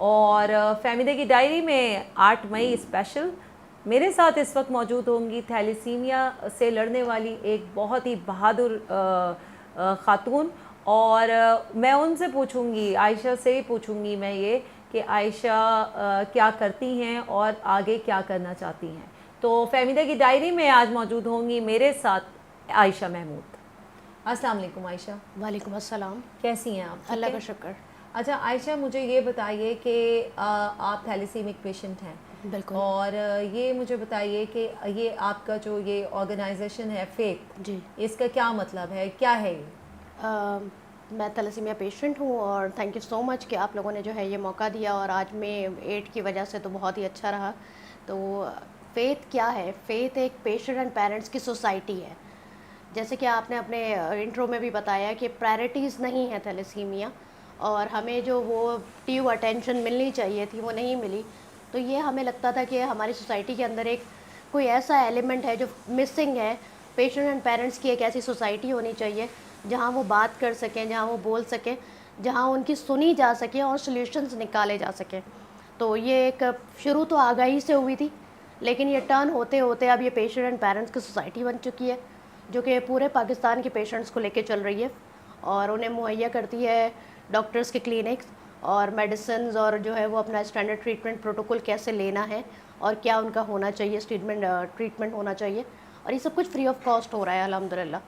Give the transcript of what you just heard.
और फैमिली की डायरी में 8 मई स्पेशल मेरे साथ इस वक्त मौजूद होंगी थैलेसीमिया से लड़ने वाली एक बहुत ही बहादुर ख़ातून। और मैं उनसे पूछूंगी, आयशा से ही पूछूंगी मैं ये कि आयशा क्या करती हैं और आगे क्या करना चाहती हैं। तो फैमिली की डायरी में आज मौजूद होंगी मेरे साथ आयशा महमूद। अस्सलाम वालेकुम आयशा। वालेकुम अस्सलाम। कैसी हैं आप? ठीक अल्लाह है? का शुक्र। अच्छा आयशा, मुझे ये बताइए कि आप थैलेसीमिक पेशेंट हैं बिल्कुल। और ये मुझे बताइए कि ये आपका जो ये ऑर्गेनाइजेशन है फेथ, जी। इसका क्या मतलब है, क्या है ये? मैं थैलेसीमिया पेशेंट हूँ और थैंक यू सो मच कि आप लोगों ने जो है ये मौका दिया, और आज में एड की वजह से तो बहुत ही अच्छा रहा। तो फ़ेथ क्या है? फ़ेथ एक पेशेंट एंड पेरेंट्स की सोसाइटी है। जैसे कि आपने अपने इंट्रो में भी बताया कि प्रायोरिटीज़ नहीं है थैलेसीमिया, और हमें जो वो ड्यू अटेंशन मिलनी चाहिए थी वो नहीं मिली। तो ये हमें लगता था कि हमारी सोसाइटी के अंदर एक कोई ऐसा एलिमेंट है जो मिसिंग है। पेशेंट एंड पेरेंट्स की एक ऐसी सोसाइटी होनी चाहिए जहाँ वो बात कर सकें, जहाँ वो बोल सकें, जहाँ उनकी सुनी जा सके और सॉल्यूशंस निकाले जा सकें। तो ये एक शुरू तो आगाही से हुई थी, लेकिन ये टर्न होते होते अब ये पेशेंट एंड पेरेंट्स की सोसाइटी बन चुकी है, जो कि पूरे पाकिस्तान के पेशेंट्स को लेके चल रही है और उन्हें मुहैया करती है डॉक्टर्स के क्लिनिक्स और मेडिसिन, और जो है वो अपना स्टैंडर्ड ट्रीटमेंट प्रोटोकॉल कैसे लेना है और क्या उनका होना चाहिए, ट्रीटमेंट होना चाहिए, और ये सब कुछ फ्री ऑफ कॉस्ट हो रहा है अल्हम्दुलिल्लाह।